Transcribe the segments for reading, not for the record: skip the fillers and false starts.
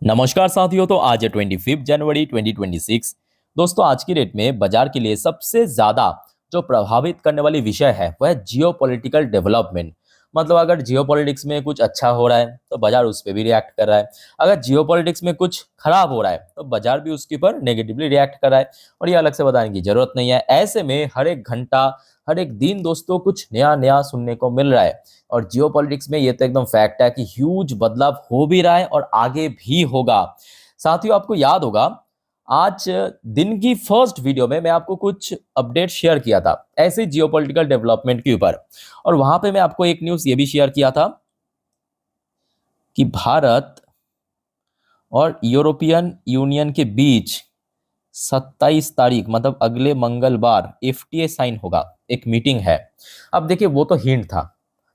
नमस्कार साथियों। तो आज है 25 जनवरी 2026। दोस्तों, आज की डेट में बाजार के लिए सबसे ज्यादा जो प्रभावित करने वाली विषय है वह है जियो पॉलिटिकल डेवलपमेंट। मतलब अगर जियो पॉलिटिक्स में कुछ अच्छा हो रहा है तो बाजार उस पर भी रिएक्ट कर रहा है। अगर जियो पॉलिटिक्स में कुछ खराब हो रहा है तो बाजार भी उसके ऊपर नेगेटिवली रिएक्ट कर रहा है। और ये अलग से बताने की जरूरत नहीं है। ऐसे में हर एक घंटा हर एक दिन दोस्तों कुछ नया नया सुनने को मिल रहा है। और जियो पॉलिटिक्स में ये तो एकदम फैक्ट है कि ह्यूज बदलाव हो भी रहा है और आगे भी होगा। साथियों, आपको याद होगा आज दिन की फर्स्ट वीडियो में मैं आपको कुछ अपडेट शेयर किया था ऐसे जियोपॉलिटिकल डेवलपमेंट के ऊपर। और वहां पे मैं आपको एक न्यूज़ ये भी शेयर किया था कि भारत और यूरोपियन यूनियन के बीच 27 तारीख मतलब अगले मंगलवार एफटीए साइन होगा, एक मीटिंग है। अब देखिए, वो तो हिंट था।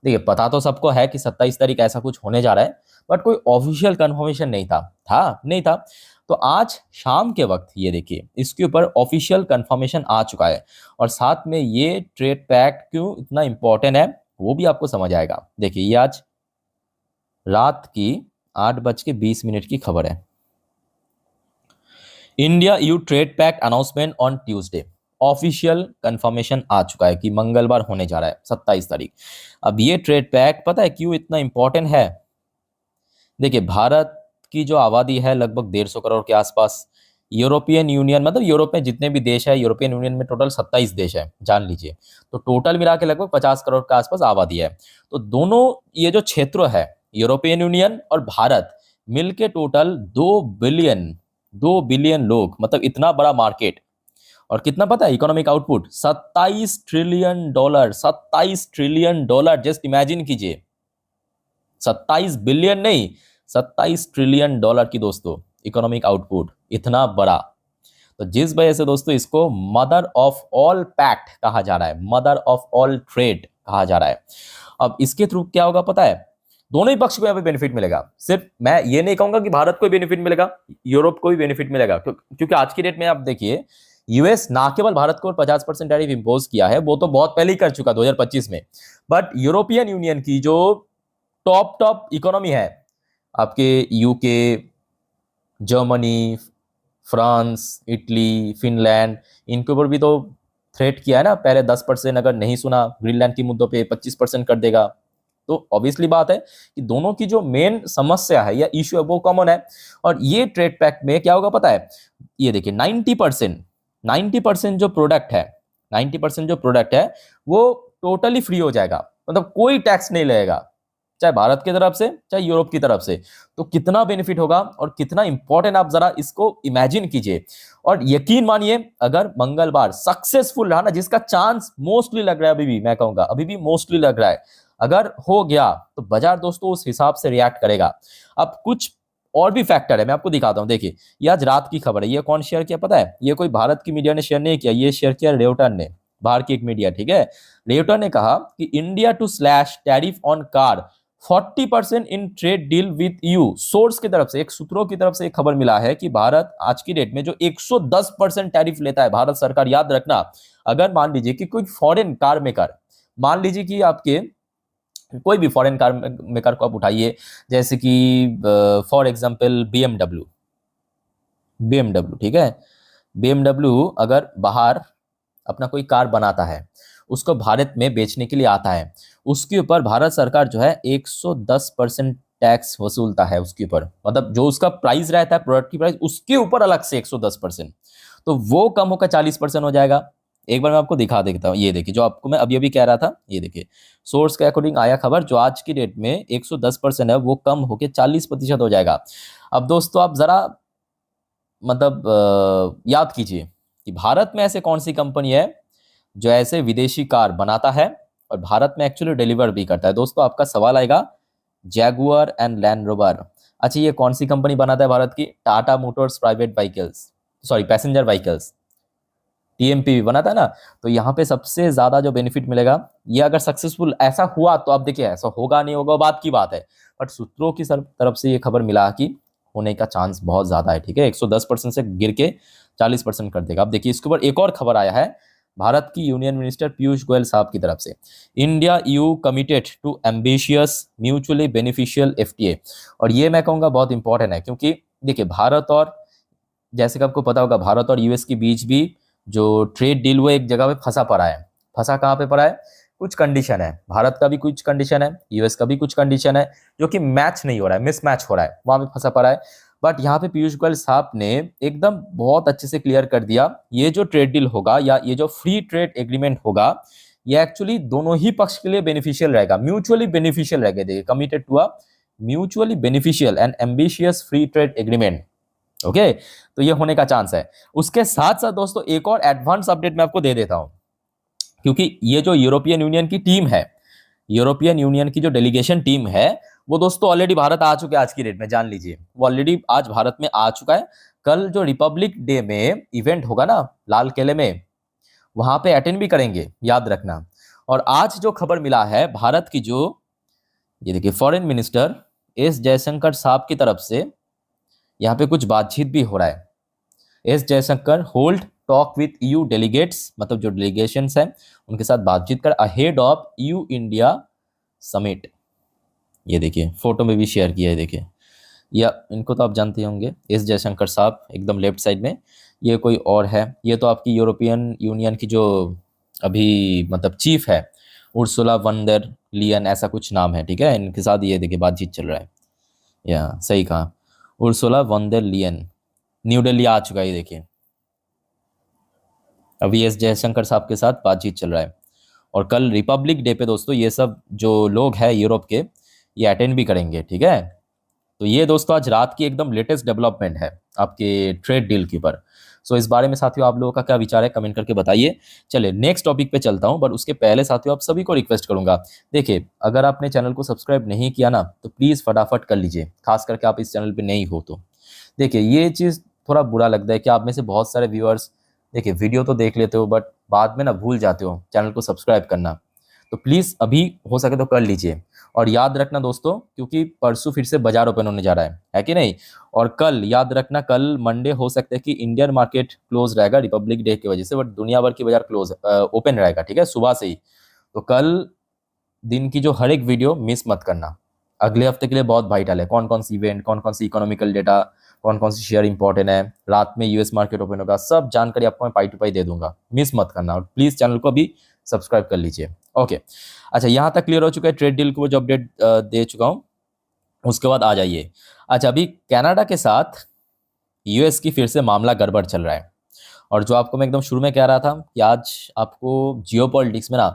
देखिए, पता तो सबको है कि 27 तारीख ऐसा कुछ होने जा रहा है, बट कोई ऑफिशियल कंफर्मेशन नहीं था नहीं था। तो आज शाम के वक्त ये देखिए इसके ऊपर ऑफिशियल कंफर्मेशन आ चुका है। और साथ में ये ट्रेड पैक्ट क्यों इतना इंपॉर्टेंट है वो भी आपको समझ आएगा। देखिए, ये आज रात की 8:20 की खबर है। India US trade pact announcement on Tuesday. Official confirmation आ चुका है कि मंगलवार होने जा रहा है 27 तारीख। अब ये ट्रेड पैक्ट पता है क्यों इतना इंपॉर्टेंट है? देखिए, भारत की जो आबादी है लगभग 150 करोड़ के आसपास। यूरोपियन यूनियन मतलब यूरोप में जितने भी देश है, यूरोपियन यूनियन में टोटल 27 देश है, जान लीजिए। तो टोटल मिला के लगभग 50 करोड़ के आसपास आबादी है। तो दोनों ये जो क्षेत्र है, यूरोपियन यूनियन और भारत, मिलके टोटल 2 बिलियन लोग, मतलब इतना बड़ा मार्केट। और कितना पता है economic output? 27 trillion dollar. 27 trillion dollar, just imagine कीजिए। 27 बिलियन नहीं, 27 ट्रिलियन डॉलर की दोस्तों इकोनॉमिक आउटपुट, इतना बड़ा। तो जिस वजह से दोस्तों इसको मदर ऑफ ऑल पैक्ट कहा जा रहा है, मदर ऑफ ऑल ट्रेड कहा जा रहा है। अब इसके थ्रू क्या होगा पता है? दोनों ही पक्ष को यहाँ पे बेनिफिट मिलेगा। सिर्फ मैं ये नहीं कहूंगा कि भारत को भी बेनिफिट मिलेगा, यूरोप को भी बेनिफिट मिलेगा। क्योंकि आज की डेट में आप देखिए, यूएस ना केवल भारत को 50% टैरिफ इंपोज किया है, वो तो बहुत पहले ही कर चुका 2025 में। बट यूरोपियन यूनियन की जो टॉप इकोनॉमी है, आपके UK, Germany, France, Italy, Finland, इनके ऊपर भी तो थ्रेट किया है ना पहले। 10%, अगर नहीं सुना, ग्रीनलैंड की मुद्दों पे 25% कर देगा। तो ऑब्वियसली बात है कि दोनों की जो मेन समस्या है या इश्यू है वो कॉमन है। और ये ट्रेड पैक्ट में क्या होगा पता है? ये देखिए 90% जो प्रोडक्ट है, 90% जो प्रोडक्ट है वो टोटली फ्री हो जाएगा। मतलब कोई टैक्स नहीं लगेगा, चाहे भारत की तरफ से चाहे यूरोप की तरफ से। तो कितना बेनिफिट होगा और कितना इंपॉर्टेंट, आप जरा इसको इमेजिन कीजिए। और यकीन मानिए, अगर मंगलवार सक्सेसफुल रहा ना, जिसका चांस मोस्टली लग रहा है, अभी भी मैं कहूंगा अभी भी मोस्टली लग रहा है, अगर हो गया तो बाजार दोस्तों उस हिसाब से रिएक्ट करेगा। अब कुछ और भी फैक्टर है, मैं आपको दिखाता हूं। देखिए, ये आज रात की खबर है। ये कौन शेयर किया पता है? ये कोई भारत की मीडिया ने शेयर नहीं किया, ये शेयर किया रेवटन ने, बाहर की एक मीडिया, ठीक है। रेवटन ने कहा कि India to slash tariff on car 40% in trade deal with EU. Source की तरफ से, एक सूत्रों की तरफ से एक खबर मिला है कि भारत आज की डेट में जो 110% टैरिफ लेता है भारत सरकार, याद रखना। अगर मान लीजिए कि कोई फॉरेन कार मेकर, मान लीजिए कि आपके कोई भी फॉरेन कार मेकर को आप उठाइए, जैसे कि फॉर एग्जांपल बीएमडब्ल्यू, ठीक है। बीएमडब्ल्यू अगर बाहर अपना कोई कार बनाता है, उसको भारत में बेचने के लिए आता है, उसके ऊपर भारत सरकार जो है 110% टैक्स वसूलता है उसके ऊपर। मतलब जो उसका प्राइस रहता है, प्रोडक्ट की प्राइस, उसके ऊपर अलग से 110%। तो वो कम होकर 40% हो जाएगा। एक बार मैं आपको दिखा देता हूँ। ये देखिए, जो आपको मैं अभी अभी कह रहा था, ये देखिए सोर्स के अकॉर्डिंग आया खबर, जो आज की डेट में 110% है वो कम होकर 40% हो जाएगा। अब दोस्तों आप जरा मतलब याद कीजिए कि भारत में ऐसे कौन सी कंपनी है जो ऐसे विदेशी कार बनाता है और भारत में एक्चुअली डिलीवर भी करता है। दोस्तों आपका सवाल आएगा, जैगुआर एंड लैंड रोवर। अच्छा, ये कौन सी कंपनी बनाता है भारत की? Tata Motors private vehicles, sorry passenger vehicles, TMP बनाता है ना। तो यहाँ पे सबसे ज्यादा जो बेनिफिट मिलेगा, ये अगर सक्सेसफुल ऐसा हुआ तो आप देखिए, ऐसा होगा नहीं होगा बात की बात है, बट सूत्रों की तरफ से ये खबर मिला कि होने का चांस बहुत ज्यादा है, ठीक है। 110% से गिर के 40% कर देगा। अब देखिए, इसके ऊपर एक और खबर आया है भारत की यूनियन मिनिस्टर पीयूष गोयल साहब की तरफ से। India EU committed to ambitious mutually beneficial FTA. और ये मैं कहूँगा बहुत इंपॉर्टेंट है, क्योंकि देखिए भारत और, जैसे कि आपको पता होगा, भारत और यूएस के बीच भी जो ट्रेड डील वो एक जगह पे फंसा पड़ा है। फंसा कहाँ पे पड़ा है? कुछ कंडीशन है, भारत का भी कुछ कंडीशन है, यूएस का भी कुछ कंडीशन है, जो कि मैच नहीं हो रहा है, मिसमैच हो रहा है, वहां पे फंसा पड़ा है। बट यहाँ पे पीयूष गोयल साहब ने एकदम बहुत अच्छे से क्लियर कर दिया, ये जो ट्रेड डील होगा या ये जो फ्री ट्रेड एग्रीमेंट होगा, ये एक्चुअली दोनों ही पक्ष के लिए बेनिफिशियल रहेगा, म्यूचुअली बेनिफिशियल रहेगा। देखिए, committed to a mutually beneficial and ambitious free trade agreement. Okay, तो ये होने का चांस है। उसके साथ साथ दोस्तों एक और एडवांस अपडेट मैं आपको दे देता हूं, क्योंकि ये जो यूरोपियन यूनियन की टीम है, यूरोपियन यूनियन की जो डेलीगेशन टीम है, वो दोस्तों ऑलरेडी भारत आ चुके हैं। आज की डेट में जान लीजिए, वो ऑलरेडी आज भारत में आ चुका है। कल जो रिपब्लिक डे में इवेंट होगा ना लाल किले में, वहां पे अटेंड भी करेंगे, याद रखना। और आज जो खबर मिला है भारत की, जो ये देखिए फॉरेन मिनिस्टर एस जयशंकर साहब की तरफ से यहाँ पे कुछ बातचीत भी हो रहा है। S Jaishankar hold talk with EU delegates, मतलब जो डेलीगेशंस हैं उनके साथ बातचीत कर ahead of EU India summit. ये देखिए फोटो में भी शेयर किया है, देखिए, या इनको तो आप जानते होंगे, एस जयशंकर साहब एकदम लेफ्ट साइड में। ये कोई और है, ये तो आपकी यूरोपियन यूनियन की जो अभी मतलब चीफ है, उर्सुला वन डर लियन, ऐसा कुछ नाम है, ठीक है। इनके साथ ये देखिए बातचीत चल रहा है, या सही कहा, उर्सुला वन डर लियन न्यू दिल्ली आ चुका है। ये देखिए अभी एस जयशंकर साहब के साथ बातचीत चल रहा है। और कल रिपब्लिक डे पे दोस्तों ये सब जो लोग हैं यूरोप के, ये अटेंड भी करेंगे, ठीक है। तो ये दोस्तों आज रात की एकदम लेटेस्ट डेवलपमेंट है आपके ट्रेड डील के ऊपर। सो इस बारे में साथियों आप लोगों का क्या विचार है, कमेंट करके बताइए। चलिए नेक्स्ट टॉपिक पे चलता हूं, बट उसके पहले साथियों आप सभी को रिक्वेस्ट करूंगा, देखिए अगर आपने चैनल को सब्सक्राइब नहीं किया ना, तो प्लीज़ फटाफट कर लीजिए, खास करके आप इस चैनल पर नहीं हो तो। देखिए ये चीज़ थोड़ा बुरा लगता है कि आप में से बहुत सारे व्यूअर्स देखिए वीडियो तो देख लेते हो, बट बाद में ना भूल जाते हो चैनल को सब्सक्राइब करना। तो प्लीज़ अभी हो सके तो कर लीजिए। और याद रखना दोस्तों, क्योंकि परसों फिर से बाजार ओपन होने जा रहा है कि नहीं। और कल याद रखना, कल मंडे हो सकता है कि इंडियन मार्केट क्लोज रहेगा रिपब्लिक डे की वजह से, बट दुनिया भर की बाजार क्लोज ओपन रहेगा, ठीक है, सुबह से ही। तो कल दिन की जो हर एक वीडियो मिस मत करना, अगले हफ्ते के लिए बहुत वाइटल है। कौन कौन सी इवेंट, कौन कौन सी इकोनॉमिकल डेटा, कौन कौन सी शेयर इंपॉर्टेंट है, रात में यूएस मार्केट ओपन होगा, सब जानकारी आपको मैं पाई टू पाई दे दूंगा, मिस मत करना। और प्लीज़ चैनल को अभी सब्सक्राइब कर लीजिए। ओके, अच्छा यहाँ तक क्लियर हो चुका है ट्रेड डील को जो अपडेट दे चुका हूँ। उसके बाद आ जाइए, अच्छा अभी कनाडा के साथ यूएस की फिर से मामला गड़बड़ चल रहा है। और जो आपको मैं एकदम शुरू में कह रहा था कि आज आपको जियोपॉलिटिक्स में ना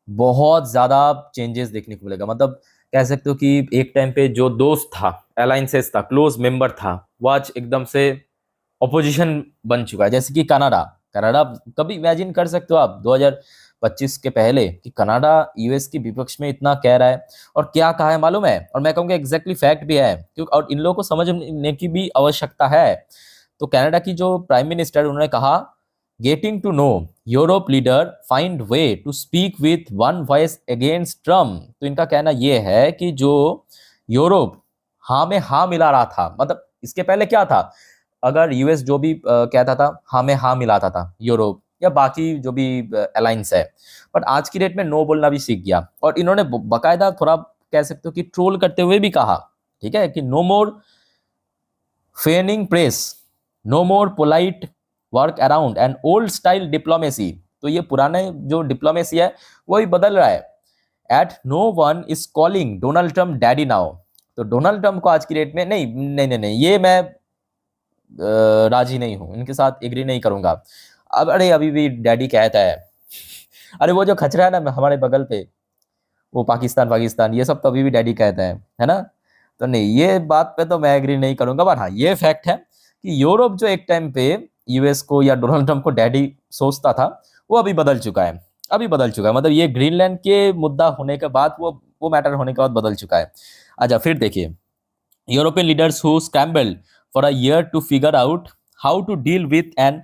बहुत ज़्यादा चेंजेस देखने को मिलेगा। मतलब कह सकते हो कि एक टाइम पे जो दोस्त था, अलायंसेस था, क्लोज मेंबर था, वो आज एकदम से ऑपोजिशन बन चुका है। जैसे कि कनाडा, कनाडा कभी इमेजिन कर सकते हो आप 2025 के पहले कि कनाडा यूएस के विपक्ष में इतना कह रहा है। और क्या कहा है मालूम है, और मैं कहूँगा एग्जैक्टली फैक्ट भी है, क्योंकि और इन लोगों को समझने की भी आवश्यकता है। तो कनाडा की जो प्राइम मिनिस्टर, उन्होंने कहा, getting to know Europe leader find way to speak with one voice against Trump. तो इनका कहना यह है कि जो यूरोप हाँ में हाँ मिला रहा था, मतलब इसके पहले क्या था, अगर यूएस जो भी कहता था हाँ में हाँ मिलाता था यूरोप या बाकी जो भी अलायंस है, बट आज की डेट में नो बोलना भी सीख गया। और इन्होंने बाकायदा थोड़ा कह सकते हो कि ट्रोल करते हुए भी कहा, ठीक है, कि no more fawning press, no more polite work around and old style diplomacy. तो ये पुराने जो डिप्लोमेसी है वही बदल रहा है। At no one is calling Donald Trump daddy now. तो डोनाल्ड ट्रम्प को आज की डेट में नहीं नहीं नहीं नहीं, ये मैं राजी नहीं हूं, इनके साथ एग्री नहीं करूंगा। अब अरे अभी भी डैडी कहता है। अरे वो जो खचरा है ना हमारे बगल पे, वो पाकिस्तान पाकिस्तान ये सब तो अभी भी डैडी कहता है ना। तो नहीं, ये बात पे तो मैं एग्री नहीं करूंगा। बट हाँ ये फैक्ट है कि यूरोप जो एक टाइम पे यूएस को या डोनाल्ड ट्रम्प को डैडी सोचता था, वो अभी बदल चुका है, अभी बदल चुका है। मतलब ये ग्रीनलैंड के मुद्दा होने के बाद, वो मैटर होने के बाद बदल चुका है। अच्छा फिर देखिए, European leaders who scrambled for a year to figure out how to deal with an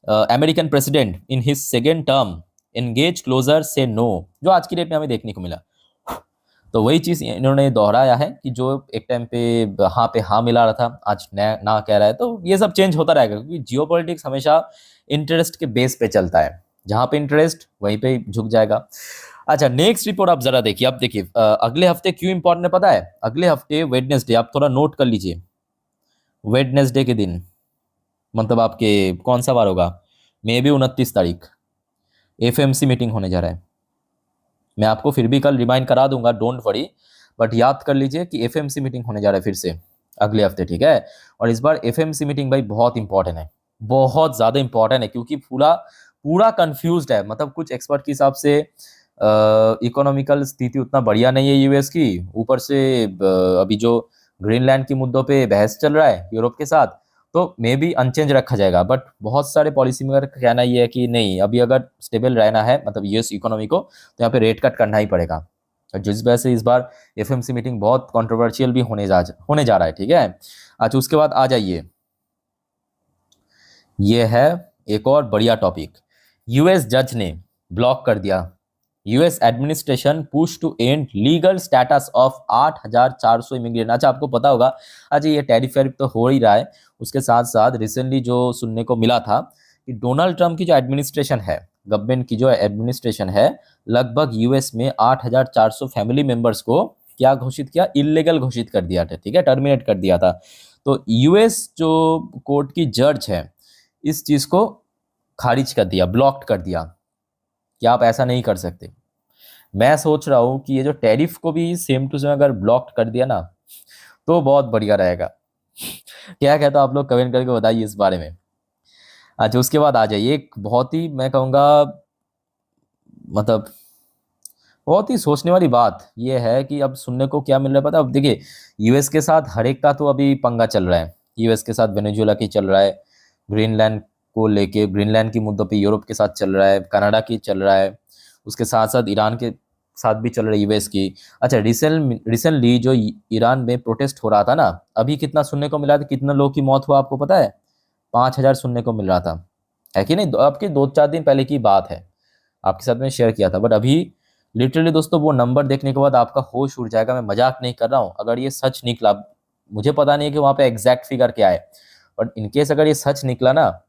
American president in his second term engage closer से नो, जो आज की डेट में हमें देखने को मिला। तो वही चीज़ इन्होंने दोहराया है कि जो एक टाइम पे हाँ मिला रहा था, आज ना कह रहा है। तो ये सब चेंज होता रहेगा, क्योंकि जियोपॉलिटिक्स हमेशा इंटरेस्ट के बेस पे चलता है, जहाँ पे इंटरेस्ट वहीं पे झुक जाएगा। अच्छा नेक्स्ट रिपोर्ट आप जरा देखिए। अब देखिए अगले हफ्ते क्यों इंपॉर्टेंट है पता है, अगले हफ्ते वेडनेसडे, आप थोड़ा नोट कर लीजिए, वेडनेसडे के दिन, मतलब आपके कौन सा बार होगा, मे बी 29 तारीख एफएमसी मीटिंग होने जा रहा है। मैं आपको फिर भी कल रिमाइंड करा दूंगा, डोंट वरी, बट याद कर लीजिए कि एफएमसी मीटिंग होने जा रहा है फिर से अगले हफ्ते, ठीक है। और इस बार एफएमसी मीटिंग भाई बहुत इंपॉर्टेंट है, बहुत ज़्यादा इंपॉर्टेंट है, क्योंकि पूरा पूरा कंफ्यूज्ड है। मतलब कुछ एक्सपर्ट के हिसाब से इकोनॉमिकल स्थिति उतना बढ़िया नहीं है यूएस की, ऊपर से अभी जो ग्रीनलैंड के मुद्दों पे बहस चल रहा है यूरोप के साथ, तो मे बी अनचेंज रखा जाएगा। बट बहुत सारे पॉलिसी मेकर का कहना ये है कि नहीं, अभी अगर स्टेबल रहना है मतलब यूएस इकोनॉमी को, तो यहाँ पे रेट कट करना ही पड़ेगा। और जिस वजह से इस बार एफएमसी मीटिंग बहुत कंट्रोवर्शियल भी होने जा रहा है, ठीक है। अच्छा, उसके बाद आ जाइए, ये है एक और बढ़िया टॉपिक। यूएस जज ने ब्लॉक कर दिया, US administration push to end legal status of 8,400 immigrant. अच्छा, आपको पता होगा, अच्छा ये टैरिफ वैरिफ तो हो ही रहा है, उसके साथ साथ रिसेंटली जो सुनने को मिला था कि डोनाल्ड ट्रंप की जो एडमिनिस्ट्रेशन है, गवर्नमेंट की जो एडमिनिस्ट्रेशन है, लगभग यूएस में 8,400 फैमिली मेंबर्स को क्या घोषित किया, इलीगल घोषित कर दिया था, ठीक है, टर्मिनेट कर दिया था। तो यूएस जो कोर्ट की जज है, इस चीज को खारिज कर दिया, ब्लॉक्ड कर दिया कि आप ऐसा नहीं कर सकते। मैं सोच रहा हूँ कि ये जो टैरिफ को भी सेम टू सेम अगर ब्लॉक कर दिया ना, तो बहुत बढ़िया रहेगा। क्या कहते हो आप लोग, कमेंट करके बताइए इस बारे में। अच्छा, उसके बाद आ जाइए एक बहुत ही, मैं कहूँगा मतलब बहुत ही सोचने वाली बात ये है कि अब सुनने को क्या मिल रहा है पता है? अब देखिए, यूएस के साथ हर एक का तो अभी पंगा चल रहा है। यूएस के साथ वेनेजुएला की चल रहा है, ग्रीनलैंड को लेके, ग्रीनलैंड की मुद्दों पे यूरोप के साथ चल रहा है, कनाडा की चल रहा है, उसके साथ साथ ईरान के साथ भी चल रही है यूएस की। अच्छा, रिसेंटली जो ईरान में प्रोटेस्ट हो रहा था ना, अभी कितना सुनने को मिला था, कितना लोगों की मौत हुआ आपको पता है? 5,000 सुनने को मिल रहा था, है कि नहीं? आपके 2-4 दिन पहले की बात है, आपके साथ में शेयर किया था। बट अभी लिटरली दोस्तों, वो नंबर देखने के बाद आपका होश उड़ जाएगा, मैं मजाक नहीं कर रहा हूँ। अगर ये सच निकला, मुझे पता नहीं है कि वहाँ पे एग्जैक्ट फिगर क्या है, बट इनकेस अगर ये सच निकला ना,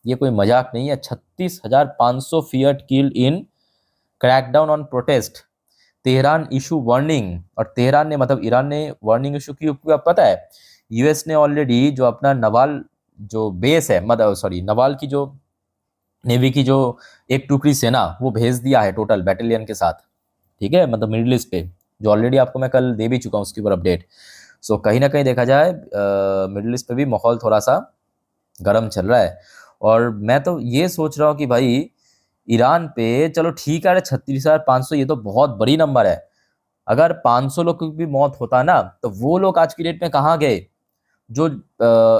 ये कोई मजाक नहीं है। 36,500 Fiat killed in crackdown on protest, Tehran issue warning. और तेहरान ने मतलब ईरान ने वार्निंग इशू की, आपको पता है यूएस ने ऑलरेडी जो अपना नवाल जो बेस है, मतलब सॉरी, नवाल की जो नेवी की जो एक टुकड़ी सेना, वो भेज दिया है टोटल बैटालियन के साथ, ठीक है, मतलब मिडिल ईस्ट पे, जो ऑलरेडी आपको मैं कल दे भी चुका हूँ उसके ऊपर अपडेट। सो कहीं ना कहीं देखा जाए मिडिल ईस्ट पे भी माहौल थोड़ा सा गर्म चल रहा है। और मैं तो ये सोच रहा हूँ कि भाई ईरान पे, चलो ठीक है, 36,500 ये तो बहुत बड़ी नंबर है। अगर 500 लोग की भी मौत होता ना, तो वो लोग आज की डेट में कहाँ गए? जो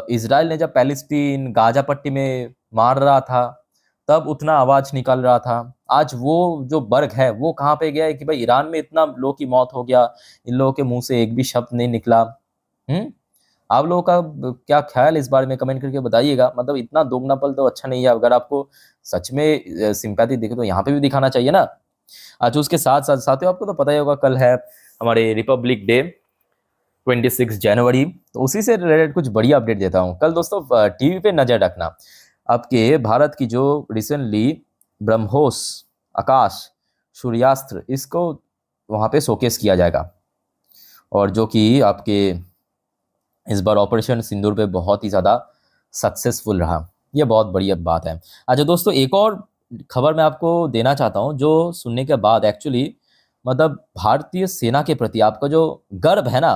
इसराइल ने जब पैलेस्टीन गाजा पट्टी में मार रहा था, तब उतना आवाज निकल रहा था। आज वो जो वर्ग है वो कहाँ पे गया है कि भाई ईरान में इतना लोगों की मौत हो गया, इन लोगों के मुंह से एक भी शब्द नहीं निकला। आप लोगों का क्या ख्याल इस बारे में, कमेंट करके बताइएगा। मतलब इतना दोगनापन तो अच्छा नहीं है। अगर आपको सच में सिंपैथी दिखे तो यहाँ पे भी दिखाना चाहिए ना। अच्छा, उसके साथ साथ साथियों, आपको तो पता ही होगा कल है हमारे रिपब्लिक डे, 26 जनवरी। तो उसी से रिलेटेड कुछ बढ़िया अपडेट देता हूँ। कल दोस्तों टीवी पे नजर रखना, आपके भारत की जो रिसेंटली ब्रह्मोस आकाश सूर्यास्त्र, इसको वहाँ पे शोकेस किया जाएगा, और जो कि आपके इस बार ऑपरेशन सिंदूर पे बहुत ही ज़्यादा सक्सेसफुल रहा। ये बहुत बढ़िया बात है। अच्छा दोस्तों, एक और खबर मैं आपको देना चाहता हूँ, जो सुनने के बाद एक्चुअली मतलब भारतीय सेना के प्रति आपका जो गर्व है ना,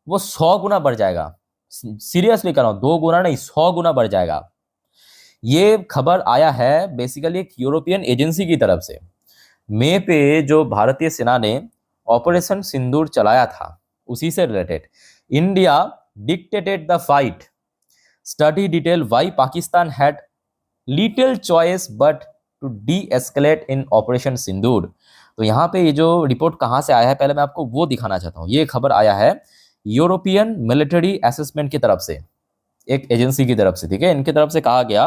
वो 100 गुना बढ़ जाएगा। सीरियसली कह रहा हूँ, 2 गुना नहीं, 100 गुना बढ़ जाएगा। ये खबर आया है बेसिकली एक यूरोपियन एजेंसी की तरफ से। मई पे जो भारतीय सेना ने ऑपरेशन सिंदूर चलाया था, उसी से related India dictated the fight, study detail why Pakistan had little choice but to de-escalate in Operation Sindoor. तो यहाँ पे ये जो रिपोर्ट कहाँ से आया है, पहले मैं आपको वो दिखाना चाहता हूँ। ये खबर आया है यूरोपियन मिलिट्री असेसमेंट की तरफ से, एक एजेंसी की तरफ से, ठीक है। इनकी तरफ से कहा गया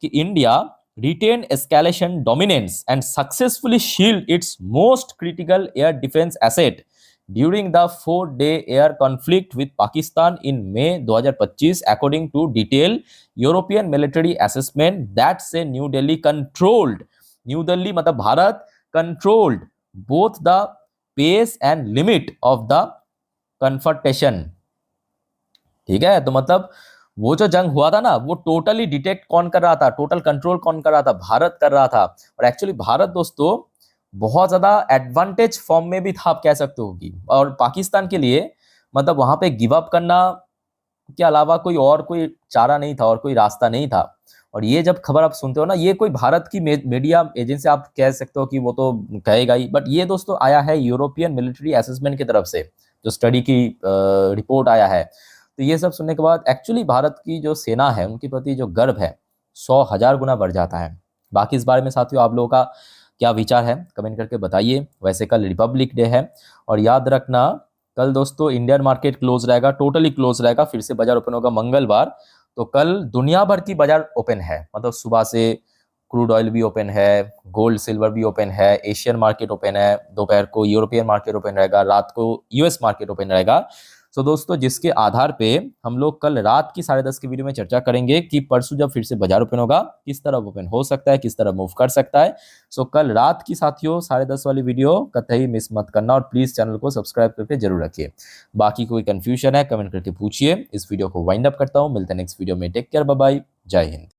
कि India retained escalation dominance and successfully shield its most critical air defense asset during the 4-day air conflict with Pakistan in May 2025, according to detailed European military assessment that say New Delhi controlled, New Delhi मतलब Bharat, controlled both the pace and limit of the confrontation, ठीक है, तो मतलब वो जो जंग हुआ था ना, वो टोटली डिटेक्ट कौन कर रहा था, टोटल कंट्रोल कौन कर रहा था, भारत कर रहा था। और एक्चुअली भारत दोस्तों बहुत ज्यादा एडवांटेज फॉर्म में भी था, आप कह सकते हो कि, और पाकिस्तान के लिए मतलब वहां पे गिव अप करना के अलावा कोई चारा नहीं था और कोई रास्ता नहीं था। और ये जब खबर आप सुनते हो ना, ये कोई भारत की मीडिया एजेंसी आप कह सकते हो कि वो तो कहेगा ही, बट ये दोस्तों आया है यूरोपियन मिलिट्री असेसमेंट की तरफ से, जो स्टडी की रिपोर्ट आया है। तो ये सब सुनने के बाद एक्चुअली भारत की जो सेना है उनके प्रति जो गर्व है 100,000 गुना बढ़ जाता है। बाकी इस बारे में साथियों आप लोगों का क्या विचार है, कमेंट करके बताइए। वैसे कल रिपब्लिक डे है, और याद रखना कल दोस्तों इंडियन मार्केट क्लोज रहेगा, टोटली क्लोज रहेगा, फिर से बाजार ओपन होगा मंगलवार। तो कल दुनिया भर की बाजार ओपन है, मतलब सुबह से क्रूड ऑयल भी ओपन है, गोल्ड सिल्वर भी ओपन है, एशियन मार्केट ओपन है, दोपहर को यूरोपियन मार्केट ओपन रहेगा, रात को यूएस मार्केट ओपन रहेगा। सो दोस्तों जिसके आधार पे हम लोग कल रात की 10:30 की वीडियो में चर्चा करेंगे कि परसों जब फिर से बाजार ओपन होगा किस तरह ओपन हो सकता है, किस तरह मूव कर सकता है। सो कल रात की साथियों 10:30 वाली वीडियो कतई मिस मत करना, और प्लीज चैनल को सब्सक्राइब करके जरूर रखिए। बाकी कोई कंफ्यूजन है कमेंट करके पूछिए। इस वीडियो को वाइंड अप करता हूँ, मिलते हैं नेक्स्ट वीडियो में। टेक केयर, बाय बाय, जय हिंद।